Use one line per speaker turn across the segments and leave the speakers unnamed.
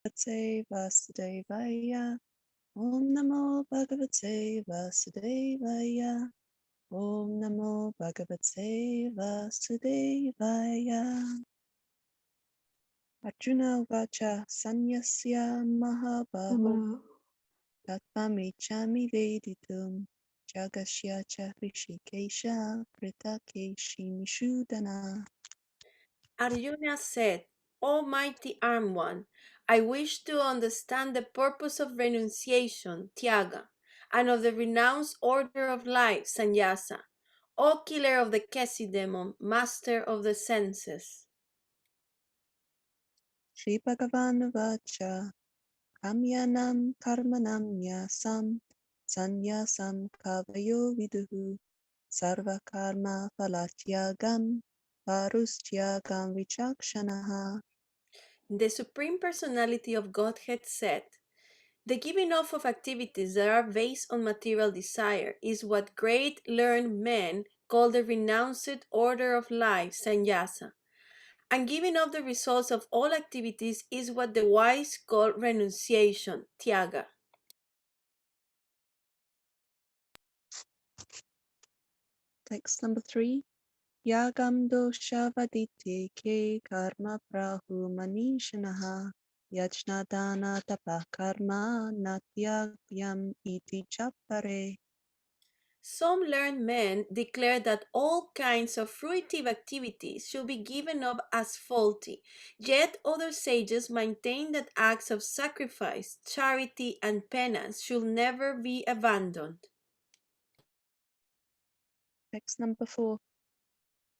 Bhagavate Vasudevaya. Om Namo Bhagavate Vasudevaya. Om Namo Bhagavate Vasudevaya. Arjuna Vacha Sanyasya Mahabaho Tatmamichami Veditum Jagasya Cha Rishikesha Kritakeshi Nishudana.
Arjuna said, O mighty armed one, I wish to understand the purpose of renunciation, Tyaga, and of the renounced order of life, Sannyasa. O killer of the Kesi demon, master of the senses.
Shri Bhagavan Vacha Kamyanam Karmanam Nyasam Sanyasam Kavayo Viduhu Sarva Karma Phalatyagam Parustyagam Vichakshanaha.
The Supreme Personality of Godhead said, the giving off of activities that are based on material desire is what great learned men call the renounced order of life, sannyasa. And giving up the results of all activities is what the wise call renunciation, tyaga.
Text number 3. Yagam dosha vadite ke karma prahu manishanaha yajna dana tapa karma natyagyam iti chapare.
Some learned men declare that all kinds of fruitive activities should be given up as faulty, yet other sages maintain that acts of sacrifice, charity, and penance should never be abandoned.
Text number 4.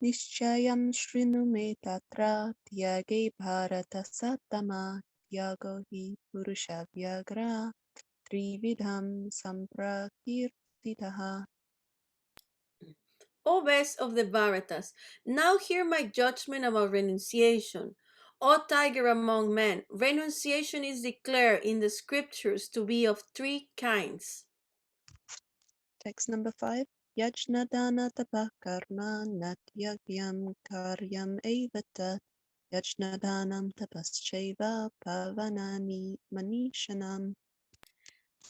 Nishchayam shrinu me tatra tyage bharata satama tyago hi purusha vyagra trividham samprakirtitaha.
O best of the Bharatas, now hear my judgment about renunciation. O tiger among men, renunciation is declared in the scriptures to be of three kinds.
Text number 5. Yajnadana tapa karma natyagyam karyam evata yajnadanam tapaschaiva pavanani manishanam.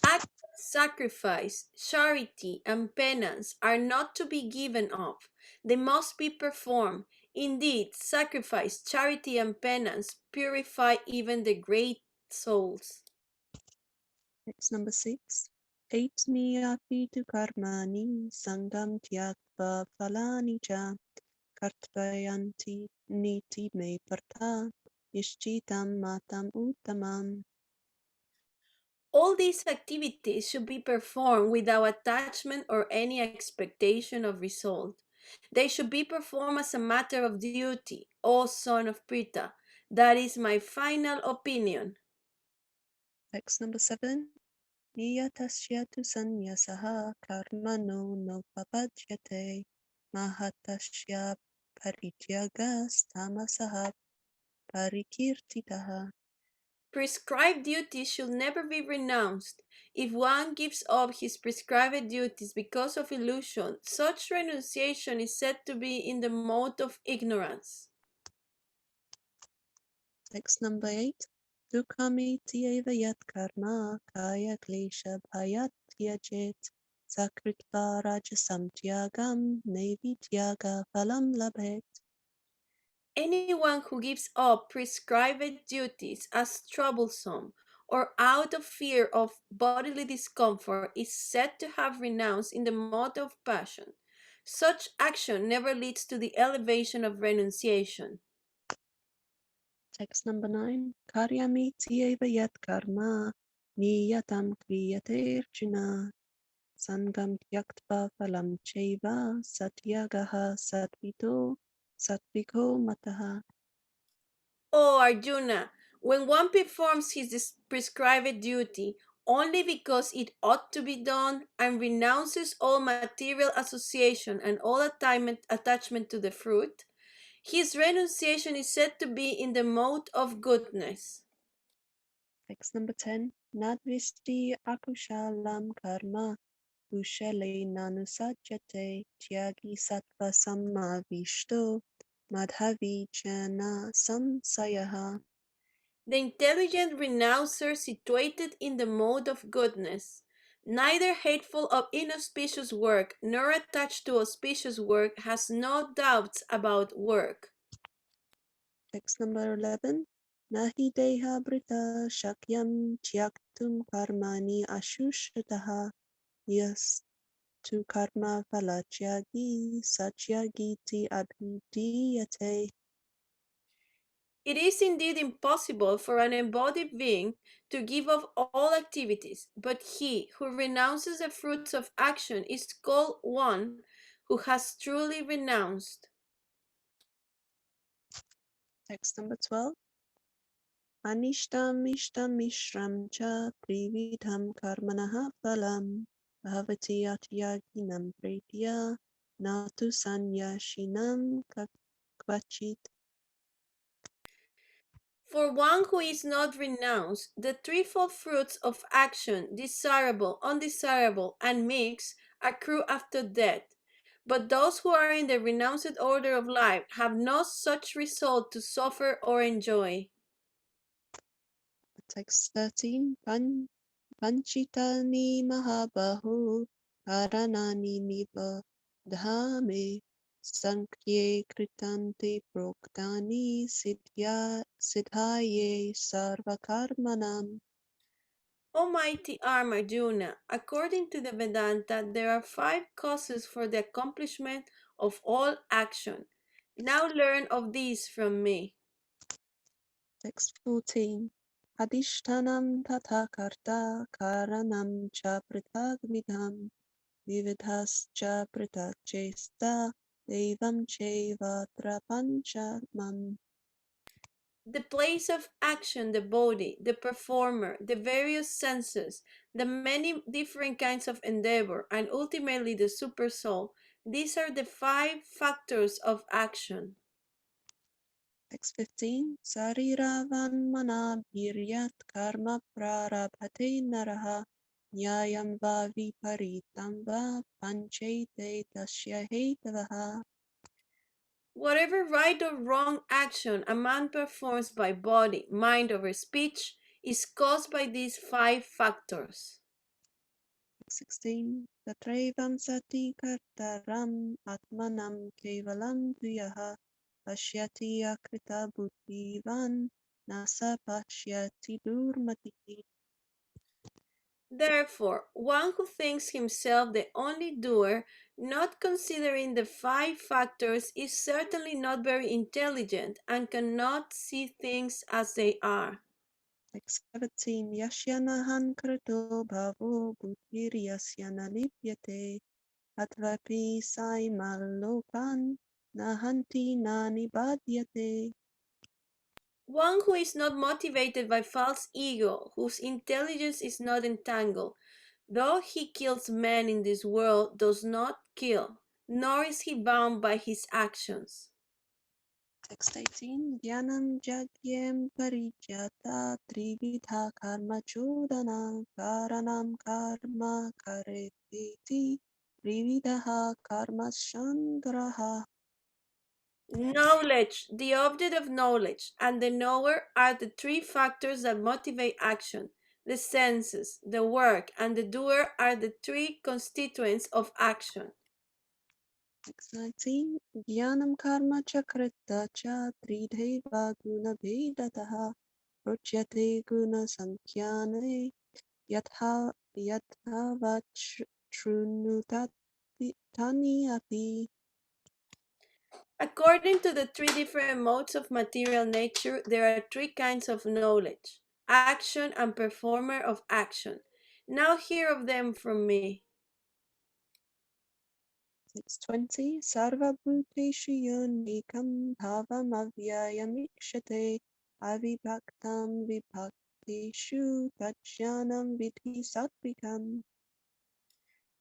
Acts of sacrifice, charity, and penance are not to be given up. They must be performed. Indeed, sacrifice, charity, and penance purify even the great souls.
Text number 6. Api tu karmani sangam tyakva falani cha kartvayanti niti me partha nishchitam matam uttamam.
All these activities should be performed without attachment or any expectation of result. They should be performed as a matter of duty, O son of Prita. That is my final opinion.
Text number 7. Niyatasya tu sanyasaha karmano no papajyate mahatasya parityagas tamasaha parikirtitaha.
Prescribed duties should never be renounced. If one gives up his prescribed duties because of illusion, such renunciation is said to be in the mode of ignorance.
Text number 8. Dukhamiti eva yat karma kaya klesha bhayat tyajet sakritva rajasam tyagam nevi tyaga phalam labhet.
Anyone who gives up prescribed duties as troublesome or out of fear of bodily discomfort is said to have renounced in the mode of passion. Such action never leads to the elevation of renunciation.
Text number 9. Karyamiti eva yat karma niyatam kriyate arjuna sangam tyaktva phalam chaiva satyagaha satviko mataha.
Oh, Arjuna, when one performs his prescribed duty only because it ought to be done and renounces all material association and all attachment to the fruit, his renunciation is said to be in the mode of goodness.
Text number 10. Nadvisti akushalam karma kushale nanusajate tyagi sattva sammavishto madhavi jana samsayaha.
The intelligent renouncer situated in the mode of goodness, neither hateful of inauspicious work nor attached to auspicious work, has no doubts about work.
Text number 11. Nahi deha brita shakyam tyaktum karmani ashushataha. Yes, to karma phalachyaги satyagiti abhidiyate.
It is indeed impossible for an embodied being to give up all activities, but he who renounces the fruits of action is called one who has truly renounced.
Text number 12. Anishtam ishtam mishram cha trividham karmanaha phalam bhavati atyaginam pritya natu sanyashinam kvachit.
For one who is not renounced, the threefold fruits of action, desirable, undesirable, and mixed, accrue after death. But those who are in the renounced order of life have no such result to suffer or enjoy.
Text 13. Panchitani mahabahu karanani nibadhame sankhye kritanti proktani siddhaye sarvakarmanam.
Almighty Arjuna, according to the Vedanta, there are five causes for the accomplishment of all action. Now learn of these from me.
Text 14. Adishtanam tatha karta karanam cha pritag vidham vividhascha pritag chesta devam cheva trapanchamam.
The place of action, the body, the performer, the various senses, the many different kinds of endeavor, and ultimately the supersoul, these are the five factors of action.
Text 15. Sariravan manabhiryat karma prarabhate naraha nyayam va viparitam va panchaite tasya hetavaha.
Whatever right or wrong action a man performs by body, mind, or speech is caused by these five factors.
16. Tatraivam sati kartaram atmanam kevalam tuyaha pashyati akrita buddhivan nasa pashyati durmatihi.
Therefore, one who thinks himself the only doer, not considering the five factors, is certainly not very intelligent and cannot see things as they are.
Text 17. Yashyanahan krito bhavo buddhiryasya nalipyate atvapi saimalokan nahanti nani badyate.
One who is not motivated by false ego, whose intelligence is not entangled, though he kills men in this world, does not kill, nor is he bound by his actions.
Text 18. Dhyanam jagyam parijata trividha karma chodana karanam karma kareveti trividaha karma shangraha.
Knowledge, the object of knowledge, and the knower are the three factors that motivate action. The senses, the work, and the doer are the three constituents of action.
Text 19. Dhyanam karma chakrita cha tridheva guna vedataha prochyate guna sankyane yatha yatha tani api.
According to the three different modes of material nature, there are three kinds of knowledge: action and performer of action. Now hear of them from me.
620. Sarvabhuteshu yonikam bhavam avyayamikshate avibhaktam vibhakteshu tajnanam vidhi satvikam.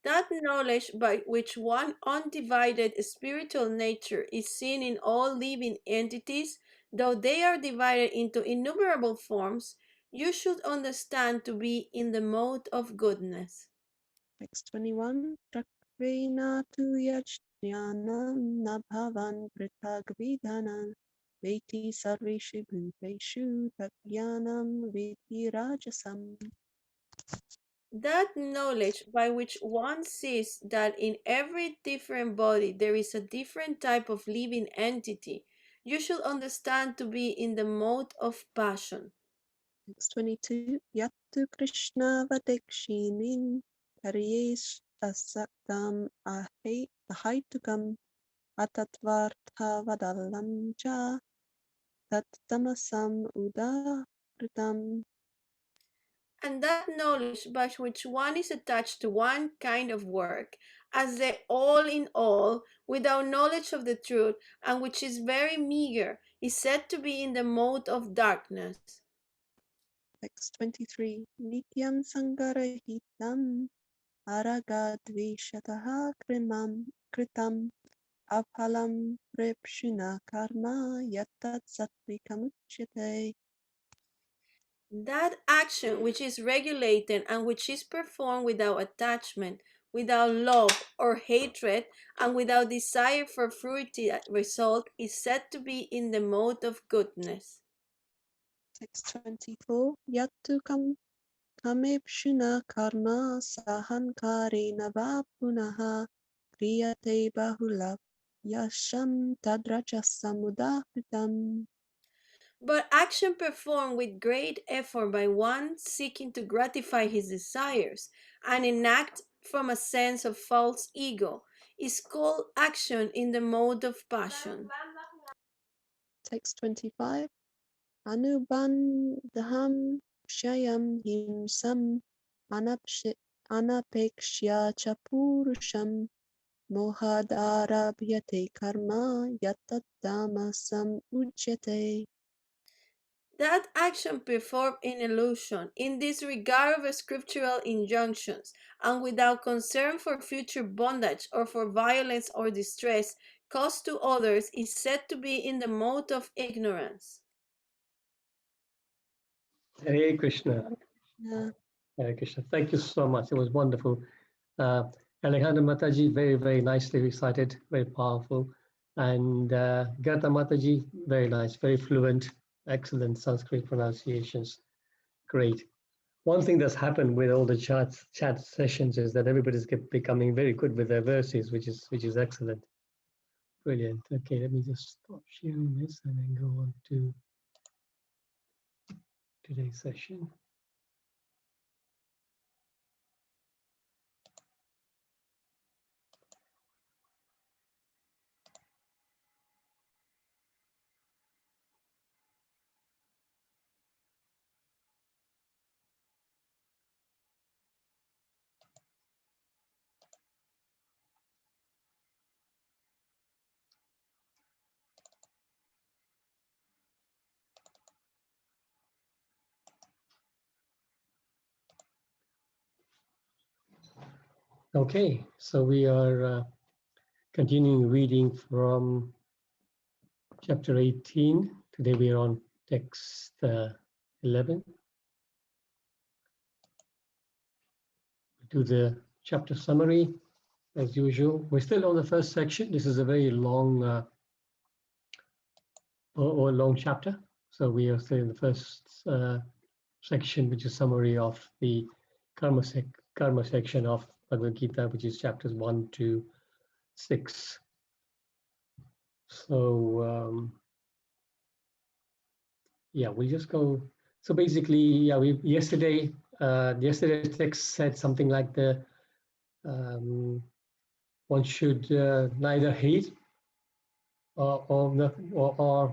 That knowledge by which one undivided spiritual nature is seen in all living entities, though they are divided into innumerable forms, you should understand to be in the mode of goodness.
621. Prakrena tu yajnanam nabhavan pritagvidhana Veti sarveshu bhuteshu tatyanam veti rajasam.
That knowledge by which one sees that in every different body there is a different type of living entity, you should understand to be in the mode of passion.
Text 22. Yattu Krishna vadekshinin karyesh asaktam ahaitukam atatvartha vadallam cha tattamasam udakritam.
And that knowledge by which one is attached to one kind of work as the all in all, without knowledge of the truth, and which is very meager, is said to be in the mode of darkness.
Text 23. Nityam sangarahitam aragadveshataha kritam aphalam prepshina karma yattat sattvikamuchyate.
That action which is regulated and which is performed without attachment, without love or hatred, and without desire for fruity result is said to be in the mode of goodness.
Text 24. Yattu kamepshuna karma sahankarena va punaha kriyate bahula yasham tadrajasamudahritam.
But action performed with great effort by one seeking to gratify his desires and enact from a sense of false ego is called action in the mode of passion.
Text 25. Anubandham shayam himsam anapekshya cha purusham mohadarabhyate karma yatattamasam ujyate.
That action performed in illusion, in disregard of scriptural injunctions, and without concern for future bondage or for violence or distress caused to others is said to be in the mode of ignorance.
Hare Krishna.
Uh,
Hare Krishna. Thank you so much. It was wonderful. Alejandra Mataji, very, very nicely recited, very powerful. And Gata Mataji, very nice, very fluent, excellent Sanskrit pronunciations. Great. One thing that's happened with all the chat sessions is that everybody's becoming very good with their verses, which is excellent. Brilliant. Okay, let me just stop sharing this and then go on to today's session. Okay, so we are continuing reading from chapter 18. Today we are on text 11. Do the chapter summary as usual. We're still on the first section. This is a very long or long chapter. So we are still in the first section, which is summary of the karma section of Bhagavad Gita, which is chapters 1 to 6. So yeah, we'll just go. So basically, yeah, yesterday's text said something like one should neither hate or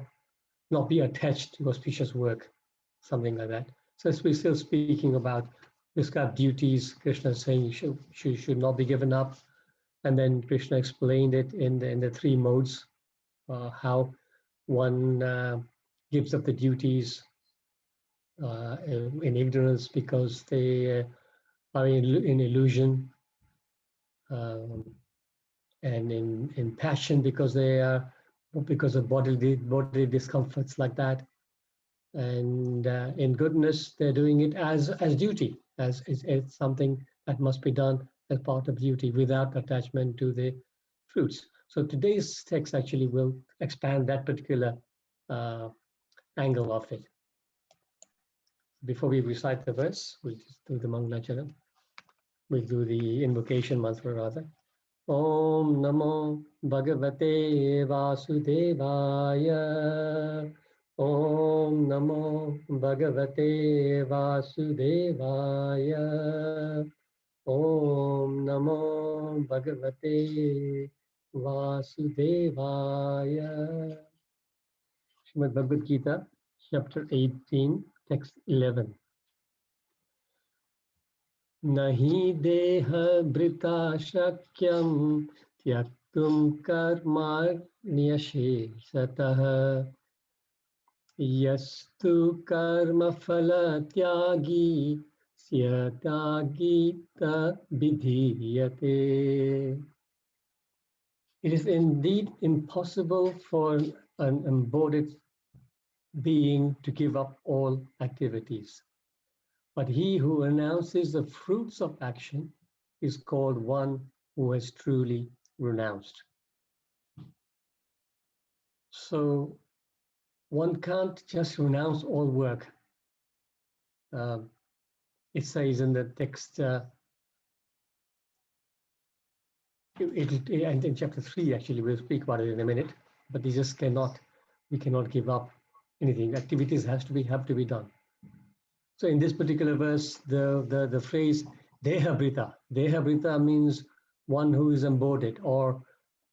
not be attached to auspicious work, something like that. So we're still speaking about this kind of duties. Krishna is saying you should not be given up, and then Krishna explained it in the three modes, how one gives up the duties in ignorance because they are in illusion, and in passion because they are because of bodily discomforts like that, and in goodness they're doing it as duty, as it's something that must be done as part of duty without attachment to the fruits. So today's text actually will expand that particular angle of it. Before we recite the verse, we'll just do the Mangalacharam. We'll do the invocation mantra rather. Om Namo Bhagavate Vasudevaya. Om Namo Bhagavate Vasudevaya. Om Namo Bhagavate Vasudevaya. Srimad Bhagavad Gita, chapter 18, text 11. Nahi deha brita shakyam tyaktum karmarnyasheshatah yastu karma phala tyagi syatagita vidhiyate. It is indeed impossible for an embodied being to give up all activities. But he who renounces the fruits of action is called one who has truly renounced. So one can't just renounce all work. It says in the text, and in chapter 3, actually, we'll speak about it in a minute, but we cannot give up anything. Activities have to be done. So in this particular verse, the phrase deha brita means one who is embodied, or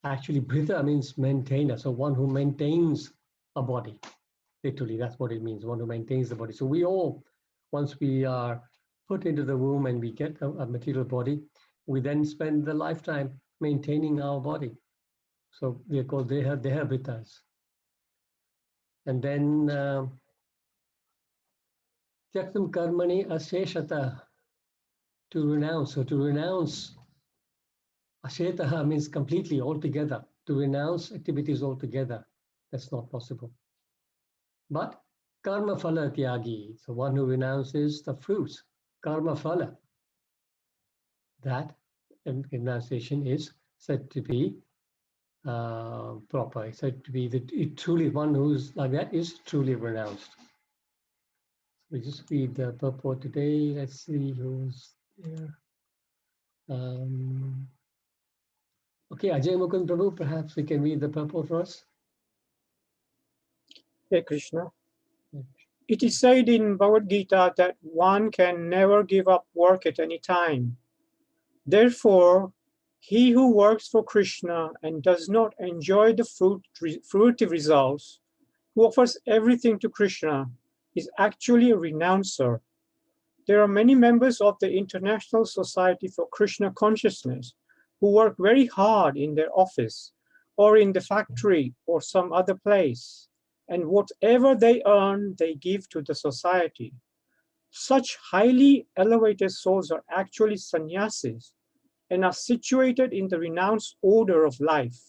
actually brita means maintainer, so one who maintains a body. Literally, that's what it means, one who maintains the body. So we all, once we are put into the womb and we get a material body, we then spend the lifetime maintaining our body. So they are called deha britas. And then Tyaktam karmani asheshata, to renounce. So to renounce, ashetaha means completely, altogether. To renounce activities altogether, that's not possible. But karma phala tyagi, so one who renounces the fruits, karma phala, that renunciation is said to be proper. It's said to be truly one who's like that is truly renounced. We just read the purport today. Let's see who's there. Okay, HG Mukunda-Hari, perhaps we can read the purport for us.
Hey Krishna. It is said in Bhagavad Gita that one can never give up work at any time. Therefore, he who works for Krishna and does not enjoy the fruitive results, who offers everything to Krishna, is actually a renouncer. There are many members of the International Society for Krishna Consciousness who work very hard in their office or in the factory or some other place, and whatever they earn, they give to the society. Such highly elevated souls are actually sannyasis and are situated in the renounced order of life.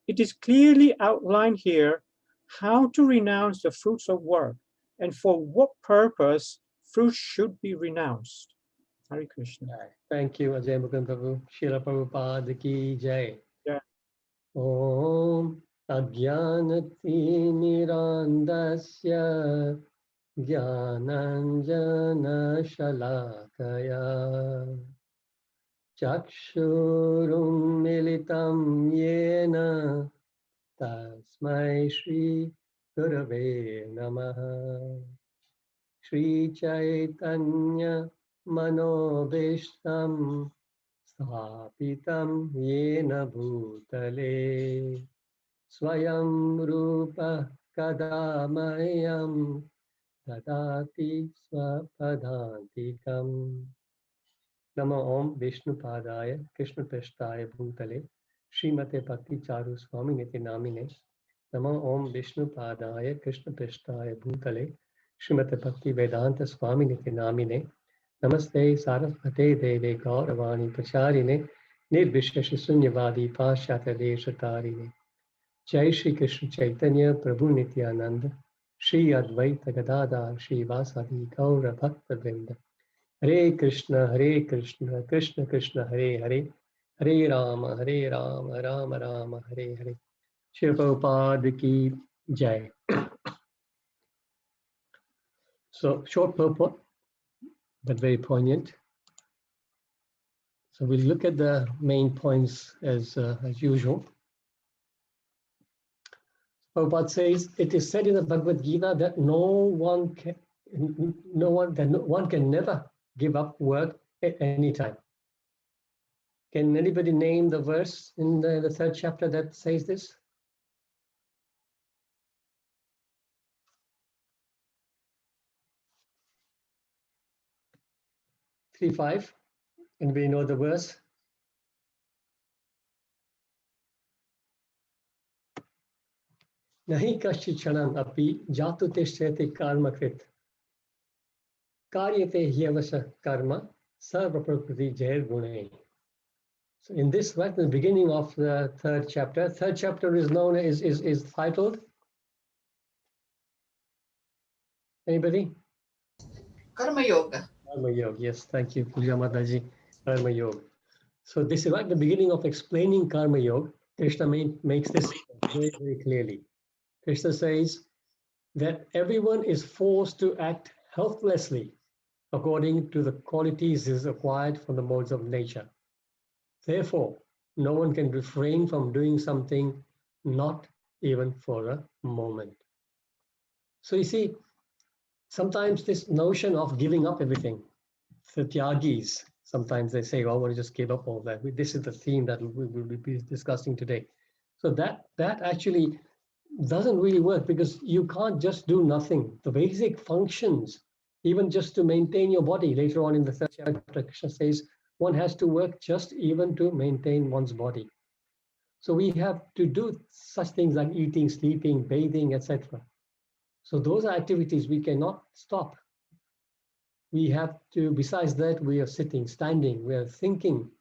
It is clearly outlined here how to renounce the fruits of work and for what purpose fruits should be renounced. Hare Krishna.
Thank you, HG Mukunda-Hari. Srila Prabhupada ki jai.
Yeah.
Om Ajnanati Nirandasya Jnananjana Shalakaya Chakshurum Militam Yena Tasmai Shri Gurave Namaha. Shri Chaitanya Manobishtam Sthapitam Yena Bhutale Swayam Rupa Kadamayam Dadati Swapadantikam. Namo Om Vishnu Padaya Krishna Prasthaya Bhutale Srimate Bhakti Charu Swami Niti Namine. Namo Om Vishnu Padaya Krishna Prasthaya Bhutale Srimate Bhakti Vedanta Swami Niti Namine. Namaste Sarasvate Deve Gauravani Pacharine Nirvishesha Sunyavadi Pashyata Deshatarine. Jai Shri Krishna Chaitanya Prabhu Nityananda Shri Advaita Gadadhar Shri Vasadi Gaura Bhakta Vrinda. Hare Krishna Krishna Krishna Hare Hare Hare Rama Rama Rama Hare Hare. Shri Prabhupada ki Jai. So short purport, but very poignant. So we'll look at the main points as usual. Prabhupada says, it is said in the Bhagavad Gita that one can never give up work at any time. Can anybody name the verse in the third chapter that says this? Three, 5. Anybody know the verse? Nahi kashi chanam api jatu teshrete karmakrit karyate hyavasa karma sarva prakriti jair gune. So in this, right in the beginning of the third chapter is known is titled. Anybody?
Karma Yoga.
Karma Yoga. Yes, thank you, Puja Mataji. Karma Yoga. So this is right at the beginning of explaining Karma Yoga. Krishna makes this very, very clearly. Krishna says that everyone is forced to act helplessly according to the qualities is acquired from the modes of nature. Therefore, no one can refrain from doing something, not even for a moment. So you see, sometimes this notion of giving up everything, the Tyagis, sometimes they say, oh, I want to just give up all that. This is the theme that we will be discussing today. So that actually doesn't really work, because you can't just do nothing. The basic functions, even just to maintain your body, later on in the third chapter, Krishna says, one has to work just even to maintain one's body. So we have to do such things like eating, sleeping, bathing, etc. So those are activities we cannot stop. We have to, besides that, we are sitting, standing, we are thinking.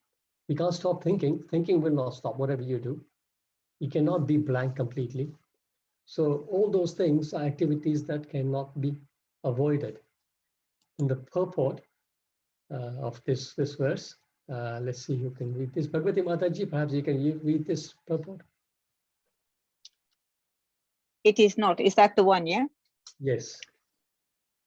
We can't stop thinking. Thinking will not stop, whatever you do. You cannot be blank completely. So all those things are activities that cannot be avoided. In the purport of this verse, let's see who can read this. Bhagavati Mataji, perhaps you can read this purport.
It is not. Is that the one, yeah?
Yes.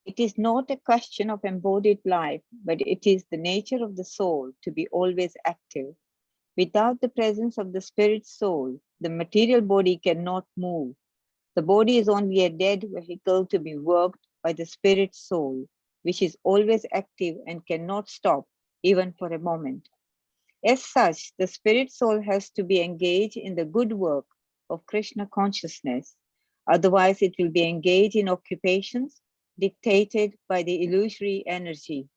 It is not a question of embodied life, but it is the nature of the soul to be always active. Without the presence of the spirit soul, the material body cannot move. The body is only a dead vehicle to be worked by the spirit soul, which is always active and cannot stop, even for a moment. As such, the spirit soul has to be engaged in the good work of Krishna consciousness. Otherwise, it will be engaged in occupations dictated by the illusory energy.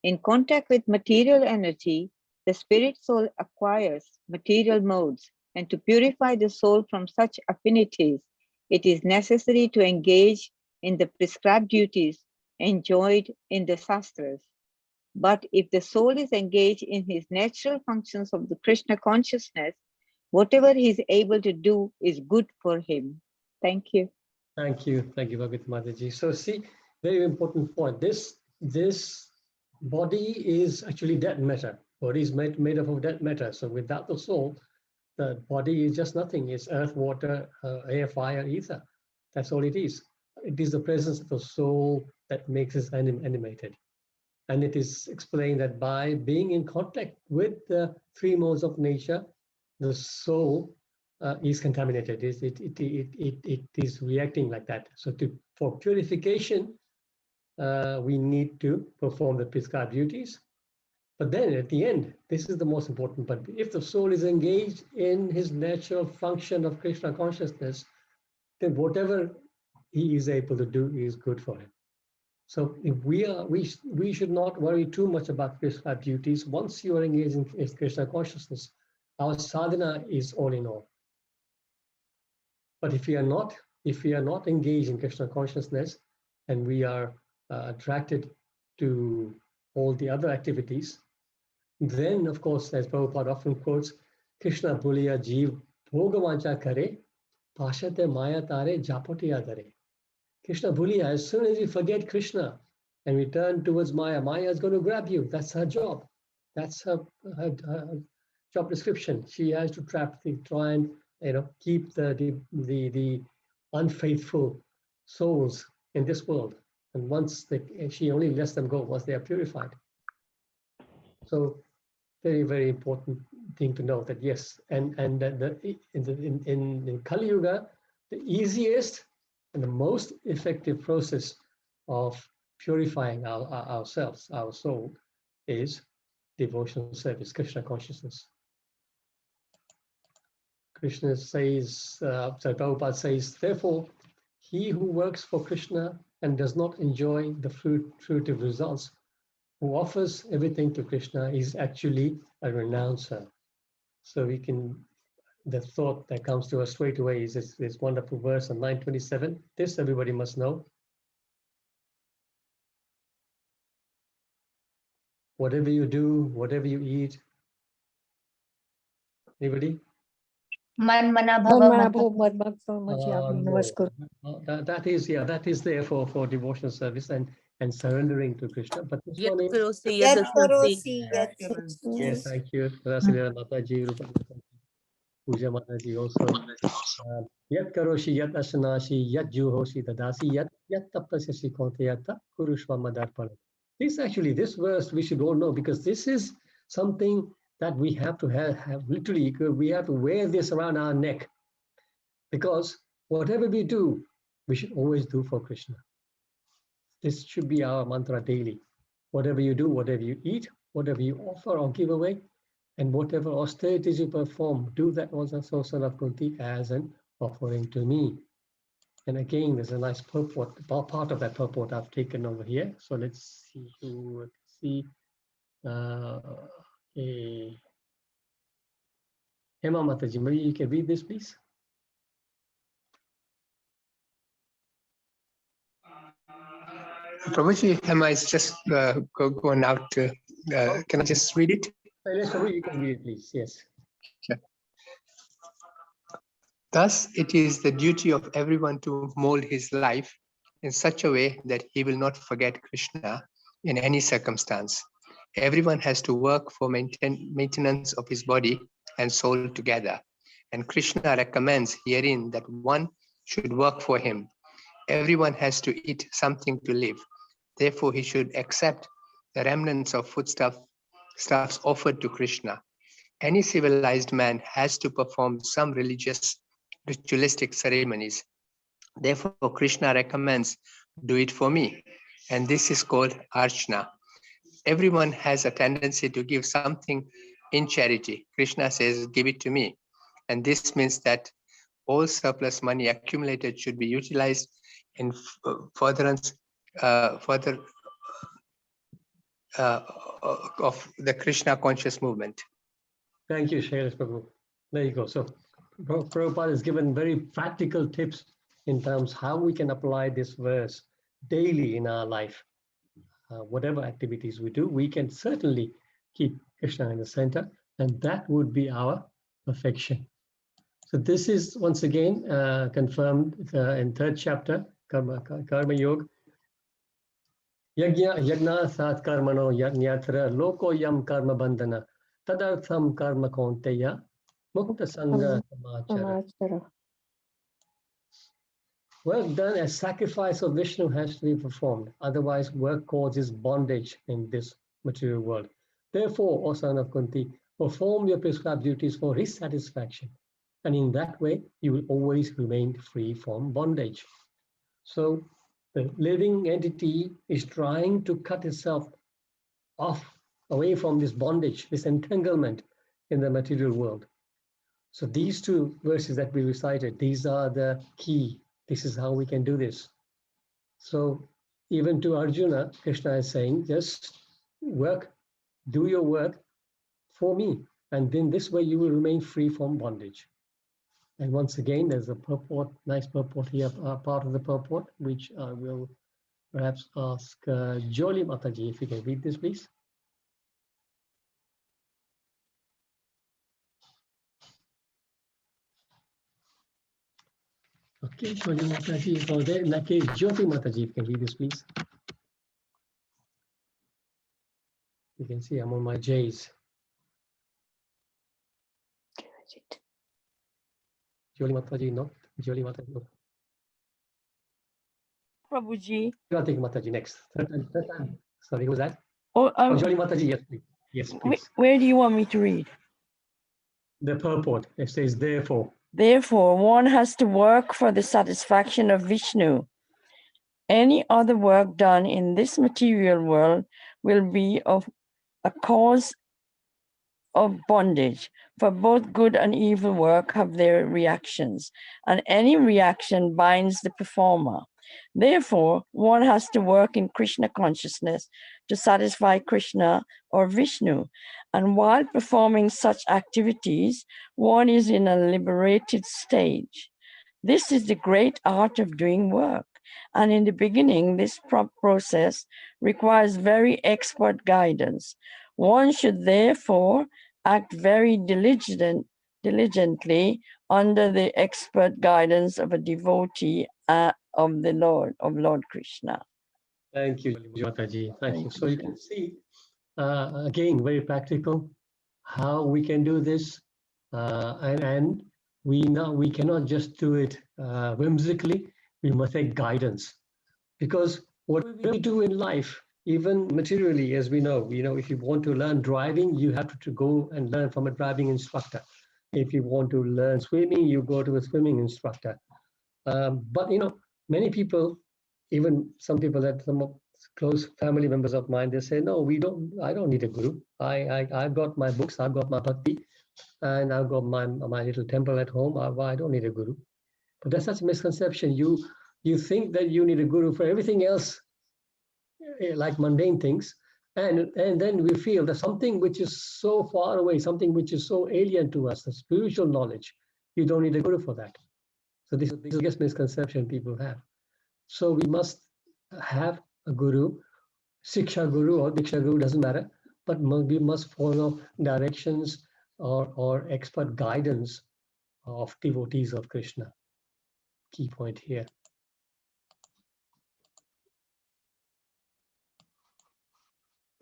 In contact with material energy, the spirit soul acquires material modes, and to purify the soul from such affinities, it is necessary to engage in the prescribed duties enjoined in the Shastras. But if the soul is engaged in his natural functions of the Krishna consciousness, whatever he is able to do is good for him. Thank you.
Thank you, Bhagavati Mataji. So see, very important point. This body is actually dead matter. Body is made up of dead matter. So without the soul, the body is just nothing. It's earth, water, air, fire, ether. That's all it is. It is the presence of the soul that makes us animated. And it is explained that by being in contact with the three modes of nature, the soul is contaminated. It is reacting like that. So for purification, we need to perform the prescribed duties. But then at the end, this is the most important part. If the soul is engaged in his natural function of Krishna consciousness, then whatever he is able to do is good for him. So if we should not worry too much about prescribed duties. Once you are engaged in Krishna consciousness, our sadhana is all in all. But if we are not engaged in Krishna consciousness, and we are attracted to all the other activities, then of course, as Prabhupada often quotes, Krishna Bhuliya Jeev Bhogavancha Kare Pashate Maya Tare Japatiya Dare. Krishna Bhuliya, as soon as you forget Krishna and we turn towards Maya, Maya is going to grab you. That's her job. That's her job description. She has to try and keep the unfaithful souls in this world. And once she only lets them go once they are purified. So very, very important thing to know that yes, and in Kali Yuga, the easiest and the most effective process of purifying ourselves, our soul, is devotional service, Krishna consciousness. Krishna says, Prabhupada says, therefore, he who works for Krishna and does not enjoy the fruitive results, who offers everything to Krishna, is actually a renouncer. So we can, the thought that comes to us straight away is this wonderful verse on 927. This everybody must know. Whatever you do, whatever you eat. Anybody?
Man mana
No. That is there for devotional service and surrendering to Krishna. But this one is yes, thank you. Mataji, Puja Mataji also. Yat karoshi, yat asanashi, yat juhoshi dadasi, yat tapasyashi konteyata kurushva madarpana. This verse we should all know, because this is something that we have to have literally, we have to wear this around our neck, because whatever we do, we should always do for Krishna. This should be our mantra daily. Whatever you do, whatever you eat, whatever you offer or give away, and whatever austerities you perform, do that also, son of Kunti, as an offering to me. And again, there's a nice purport. Part of that purport I've taken over here. So let's see who see. Hema Mataji, maybe you can read this, please.
Prabhuji, Hema is just going out. Can I just read it?
You can read it, please. Yes.
Sure. Thus, it is the duty of everyone to mold his life in such a way that he will not forget Krishna in any circumstance. Everyone has to work for maintenance of his body and soul together. And Krishna recommends herein that one should work for him. Everyone has to eat something to live. Therefore, he should accept the remnants of foodstuffs offered to Krishna. Any civilized man has to perform some religious ritualistic ceremonies. Therefore, Krishna recommends, do it for me. And this is called archana. Everyone has a tendency to give something in charity. Krishna says, give it to me. And this means that all surplus money accumulated should be utilized in furtherance of the Krishna conscious movement.
Thank you, Shailesh Prabhu. There you go. So Prabhupada has given very practical tips in terms how we can apply this verse daily in our life. Whatever activities we do, we can certainly keep Krishna in the center, and that would be our perfection. So this is once again confirmed in 3rd chapter, Karma Yoga. Yagna sat karmano yatra loko yam karma bandhana tadartham karma konteya mukta sangha samachara. Work done as sacrifice of Vishnu has to be performed. Otherwise, work causes bondage in this material world. Therefore, O son of Kunti, perform your prescribed duties for his satisfaction. And in that way, you will always remain free from bondage. So the living entity is trying to cut itself off away from this bondage, this entanglement in the material world. So these two verses that we recited, these are the key. This is how we can do this. So even to Arjuna, Krishna is saying, just work, do your work for me. And then this way you will remain free from bondage. And once again, there's a purport, nice purport here, part of the purport, which I will perhaps ask Joli Mataji, if you can read this, please. Okay, Joli Mataji is not there. In that case, Jyoti Mataji, if you can read this, please. You can see I'm on my J's. Joli Mataji, no. Joli Mataji, no.
Prabhuji.
Ratik Mataji next. Third time. Sorry, who was that?
Oh,
Jolly Mataji, yes, please. Yes, please.
where do you want me to read?
The purport. It says, therefore.
Therefore, one has to work for the satisfaction of Vishnu. Any other work done in this material world will be of a cause of bondage, for both good and evil work have their reactions, and any reaction binds the performer. Therefore, one has to work in Krishna consciousness to satisfy Krishna or Vishnu, and while performing such activities, one is in a liberated stage. This is the great art of doing work, and in the beginning, this process requires very expert guidance. One should therefore act very diligently under the expert guidance of a devotee of Lord Krishna.
Thank you, Mataji. Thank you. So you can see, again, very practical, how we can do this. And we cannot just do it whimsically. We must take guidance, because what we do in life, even materially, as we know, if you want to learn driving, you have to go and learn from a driving instructor. If you want to learn swimming, you go to a swimming instructor. But many people, even some people that some close family members of mine, they say, no, I don't need a guru. I've got my books, I've got my bhakti, and I've got my little temple at home. I don't need a guru. But that's such a misconception. You think that you need a guru for everything else, like mundane things, and then we feel that something which is so far away, something which is so alien to us, the spiritual knowledge, you don't need a guru for that. So this is the biggest misconception people have. So we must have a guru, Siksha Guru or Diksha Guru, doesn't matter, but we must follow directions or expert guidance of devotees of Krishna. Key point here.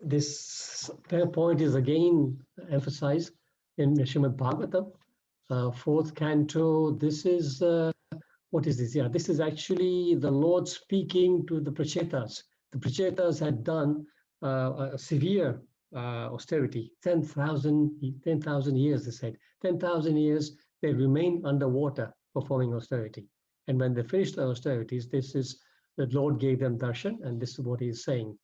This point is again emphasized in Srimad Bhagavatam, 4th canto. This is, what is this? Yeah, this is actually the Lord speaking to the Prachetas. The Prachetas had done a severe austerity, 10,000 years, they said. 10,000 years, they remained underwater performing austerity. And when they finished the austerities, the Lord gave them darshan, and this is what he is saying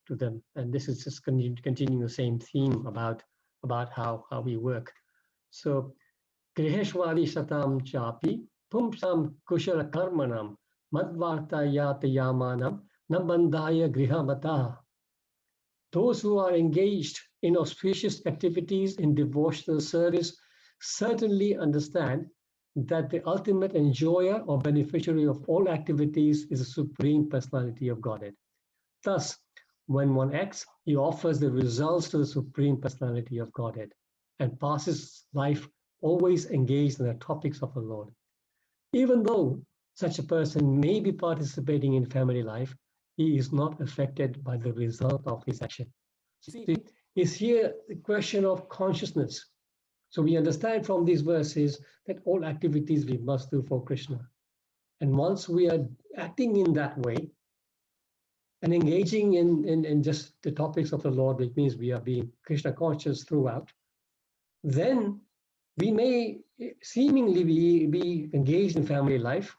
to them. And this is just continuing the same theme about how we work. So, Griheshwari Satam Chapi, Pumsam Kushara Karmanam, Madvarta Yatayamanam, Nabandaya Grihamata. Those who are engaged in auspicious activities in devotional service certainly understand that the ultimate enjoyer or beneficiary of all activities is the Supreme Personality of Godhead. Thus, when one acts, he offers the results to the Supreme Personality of Godhead and passes life always engaged in the topics of the Lord. Even though such a person may be participating in family life, he is not affected by the result of his action. See, is here the question of consciousness. So we understand from these verses that all activities we must do for Krishna. And once we are acting in that way and engaging in just the topics of the Lord, which means we are being Krishna conscious throughout, then we may seemingly be engaged in family life.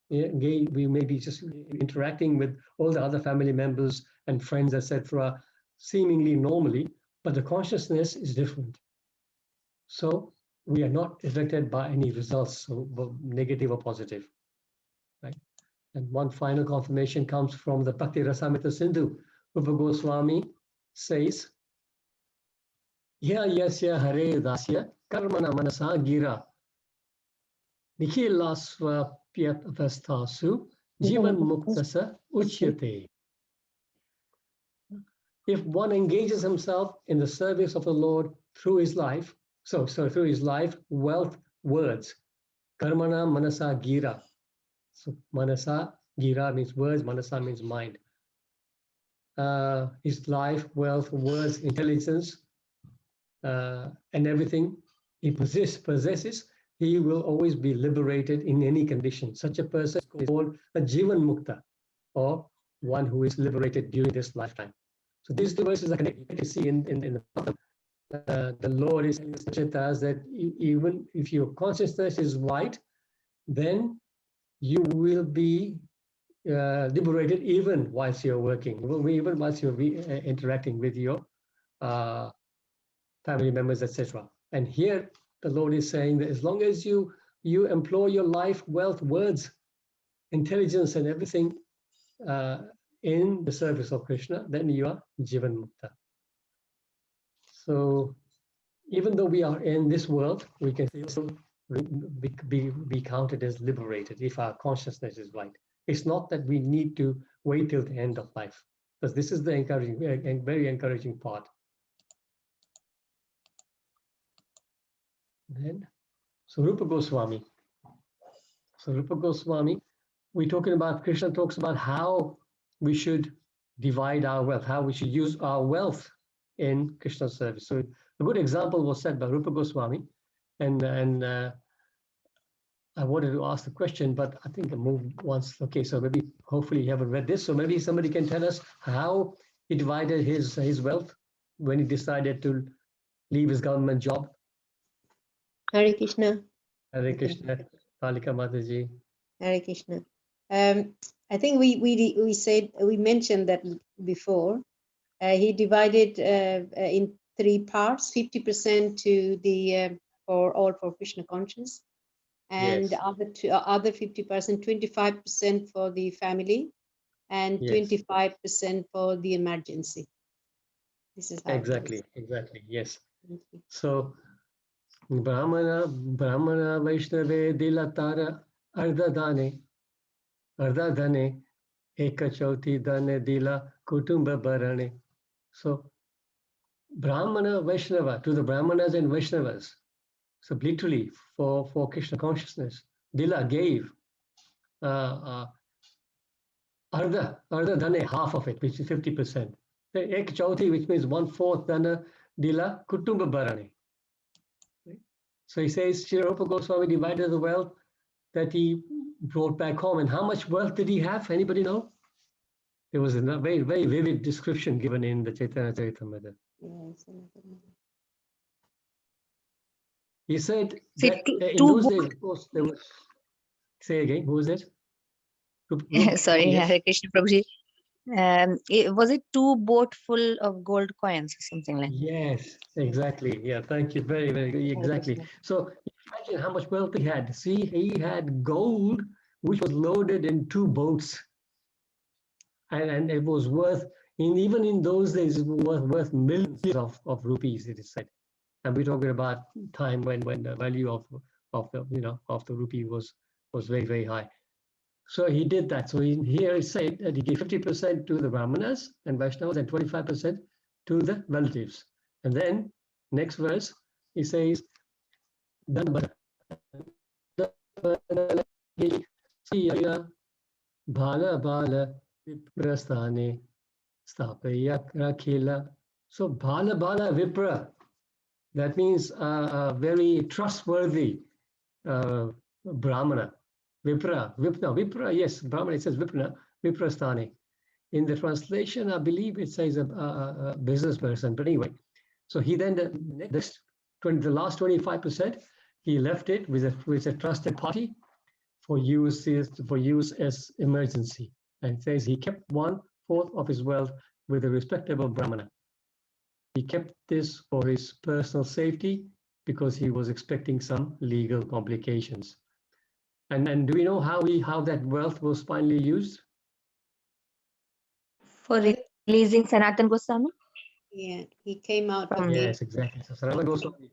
We may be just interacting with all the other family members and friends, etc., seemingly normally, but the consciousness is different. So we are not affected by any results, so negative or positive, right? And one final confirmation comes from the Bhakti Rasamrita Sindhu. Rupa Goswami says, Ya yasya hare dasya karmana manasa gira nikhilasva pyat avastasu jivan muktasa uchyate. If one engages himself in the service of the Lord through his life, so through his life, wealth, words, karmana manasa gira. So manasa gira means words, manasa means mind. His life, wealth, words, intelligence, and everything he possesses, he will always be liberated in any condition. Such a person is called a jivan mukta, or one who is liberated during this lifetime. So these two verses are connected. You can see in the bottom. The Lord is saying to us that even if your consciousness is white, then you will be liberated even whilst you're working, even whilst you're interacting with your family members, etc. And here the Lord is saying that as long as you employ your life, wealth, words, intelligence, and everything in the service of Krishna, then you are Jivan Mukta. So even though we are in this world, we can still be counted as liberated if our consciousness is right. It's not that we need to wait till the end of life, because this is the encouraging, very encouraging part. Then, so Rupa Goswami. So Rupa Goswami, we're talking about, Krishna talks about how we should divide our wealth, how we should use our wealth in Krishna's service. So a good example was said by Rupa Goswami, and I wanted to ask the question, but I think I moved once. Okay, so maybe hopefully you haven't read this, so maybe somebody can tell us how he divided his wealth when he decided to leave his government job.
Hare Krishna.
Hare Krishna, Palika Mataji.
Hare Krishna. I think we mentioned that before. He divided in 3 parts: 50% to the for Krishna conscious, and
Yes.
other 50%, 25% for the family, and
Yes.
25% for the emergency. This is how
Exactly, exactly, yes.
it is.
So Brahmana Vaishnave Dilatara Ardha Dane Eka Chauthi Dane Dila Kutumba Bharane. So Brahmana Vaishnava, to the Brahmanas and Vaishnavas, so literally for Krishna consciousness, Dila gave Ardha Dane, half of it, which is 50%. The Ek Chauthi, which means 1/4 Dana Dila Kutumba Bharane. So he says, Sri Rupa Goswami divided the wealth that he brought back home. And how much wealth did he have? Anybody know? There was a very, very vivid description given in the Chaitanya Charitamrita.
Yes.
He said
See,
that in
two
those days,
books.
of course, there was, say again, who was it?
Sorry,
Yes.
Hare Krishna Prabhuji. Was it 2 boat full of gold coins or something like that?
Yes, exactly. Yeah, thank you. Very, very good. Exactly. So imagine how much wealth he had. See, he had gold, which was loaded in 2 boats. And it was worth, even in those days, it was worth millions of rupees, it is said. And we're talking about time when the value of the rupee was very, very high. So he did that. So here it said that he gave 50% to the Brahmanas and Vaishnavas and 25% to the relatives. And then next verse, he says, Bhala Bhala Viprasthane Stapaya Rakhila. So Bhala Bhala Vipra, that means a very trustworthy Brahmana. Vipra, yes, Brahmana, it says Viprasthane. In the translation, I believe it says a business person, but anyway. So he then, the last 25%, he left it with a trusted party for use as emergency. And it says he kept 1/4 of his wealth with a respectable Brahmana. He kept this for his personal safety because he was expecting some legal complications. And do we know how that wealth was finally used?
For releasing Sanatan Goswami?
Yeah, he came out
From
of the.
Yes, exactly. So Sanatana Goswami.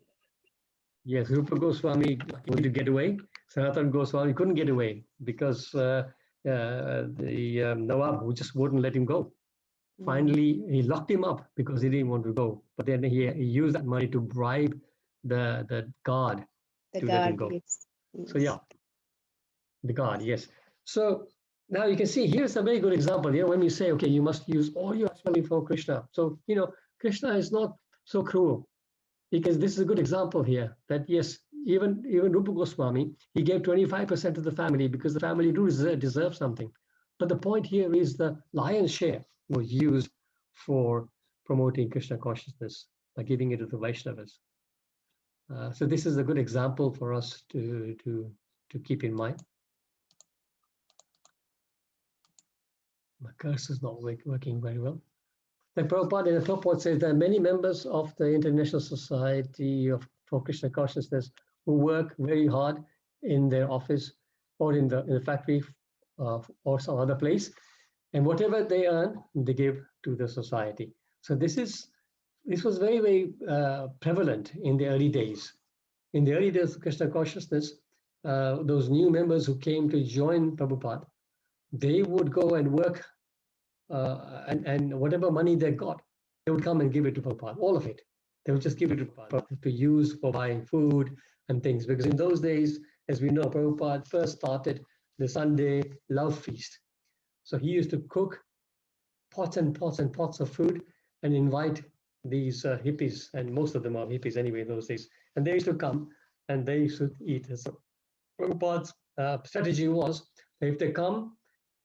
Yes, Rupa Goswami wanted to get away. Sanatana Goswami couldn't get away because the Nawab just wouldn't let him go. Finally, he locked him up because he didn't want to go. But then he used that money to bribe the guard to let him go.
Yes.
So yeah, the guard, yes. So now you can see here's a very good example. When we say, okay, you must use all your money for Krishna. So Krishna is not so cruel, because this is a good example here that yes, even Rupa Goswami, he gave 25% to the family because the family do deserve something. But the point here is the lion's share was used for promoting Krishna consciousness by giving it to the Vaishnavas. So this is a good example for us to keep in mind. My cursor is not working very well. Then Prabhupada in the purport says there are many members of the International Society for Krishna Consciousness who work very hard in their office or in the factory or some other place, and whatever they earn, they give to the society. So this was very, very prevalent in the early days. In the early days of Krishna consciousness, those new members who came to join Prabhupada, they would go and work, and whatever money they got, they would come and give it to Prabhupada, all of it. They would just give it to Prabhupada to use for buying food and things. Because in those days, as we know, Prabhupada first started the Sunday love feast. So he used to cook pots and pots and pots of food and invite these hippies, and most of them are hippies anyway in those days, and they used to come and they used to eat. So Prabhupada's strategy was that if they come,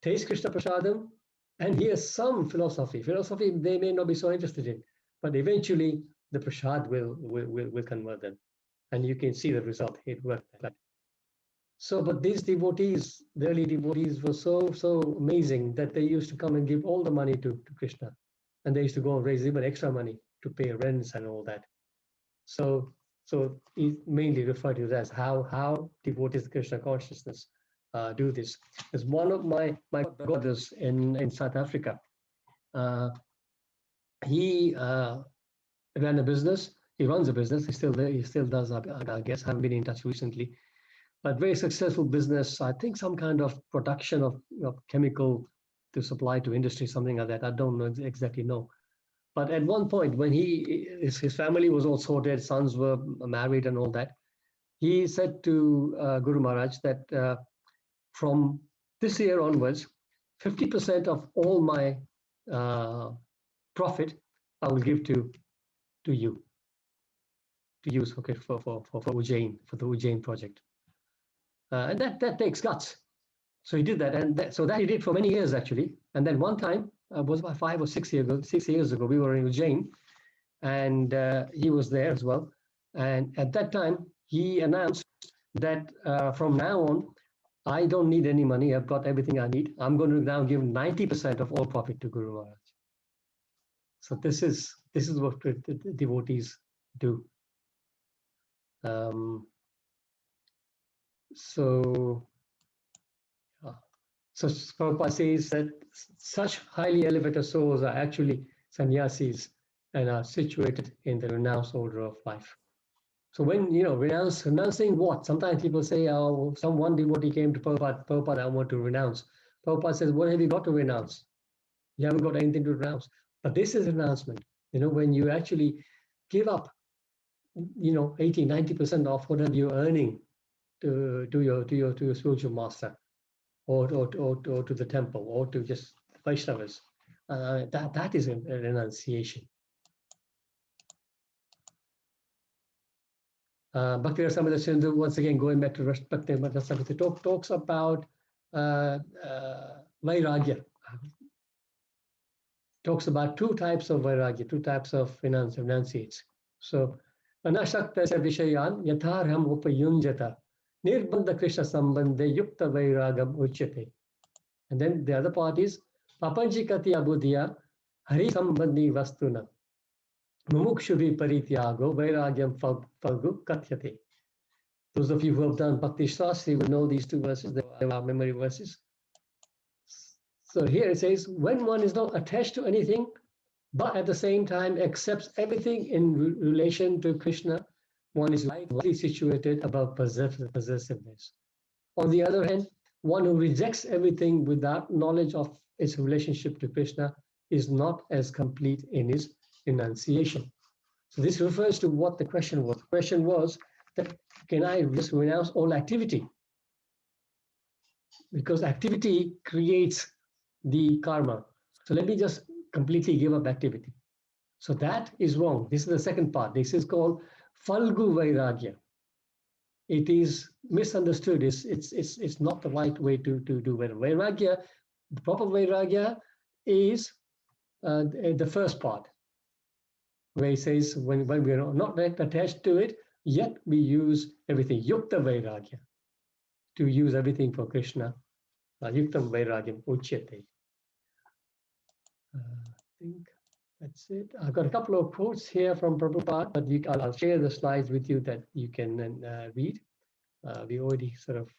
taste Krishna Prasadam, and hear some philosophy. Philosophy they may not be so interested in, but eventually the prasad will convert them. And you can see the result. It worked like that. So, but these devotees, the early devotees, were so amazing that they used to come and give all the money to Krishna. And they used to go and raise even extra money to pay rents and all that. So he mainly referred to it as how devotees of Krishna consciousness do this. There's one of my brothers in South Africa. He ran a business. He runs a business. He's still there. He still does, I guess. Haven't been in touch recently. But very successful business. I think some kind of production of chemical to supply to industry, something like that. I don't know exactly know. But at one point, when his family was all sorted, sons were married and all that, he said to Guru Maharaj that from this year onwards, 50% of all my profit I will give to you to use for Ujjain, for the Ujjain project. And that takes guts. So he did that, and so that he did for many years actually. And then one time, was about 5 or 6 years ago. 6 years ago, we were in Ujjain, and he was there as well. And at that time, he announced that from now on, I don't need any money. I've got everything I need. I'm going to now give 90% of all profit to Guru Maharaj. So this is what the devotees do. So Prabhupada says that such highly elevated souls are actually sannyasis and are situated in the renounced order of life. So when, renouncing what? Sometimes people say, oh, one devotee came to Prabhupada, I want to renounce. Prabhupada says, what have you got to renounce? You haven't got anything to renounce. But this is renouncement. When you actually give up, 80, 90% of whatever you're earning to your spiritual master, or to the temple, or to just Vaishnavas. That is a renunciation. Bhakti Rasamrita Sindhu, once again going back to Bhakti Rasamrita, talks about vairagya. Talks about two types of vairagya, two types of renunciates. So, anashaktasya vishayan yatharham upayunjata nirbandha krishna sambandhe yukta vairagam uchyate. And then the other part is papanjikati abudhya hari sambandhi vastuna mumukshubhi parityago vairagyam falgu katyate. Those of you who have done Bhakti Shastri will know these two verses. They are memory verses. So here it says, when one is not attached to anything, but at the same time accepts everything in relation to Krishna, one is lightly situated above possessiveness. On the other hand, one who rejects everything without knowledge of its relationship to Krishna is not as complete in his renunciation. So this refers to what the question was. The question was that, can I just renounce all activity? Because activity creates the karma. So let me just completely give up activity. So that is wrong. This is the second part. This is called Falgu Vairagya. It is misunderstood. It's not the right way to do it. Vairagya The proper Vairagya is the first part, where he says when we are not attached to it, yet we use everything. Yukta Vairagya, to use everything for Krishna. Yuktam Vairagyam Uchyate. I think that's it. I've got a couple of quotes here from Prabhupada, but I'll share the slides with you that you can read. We already sort of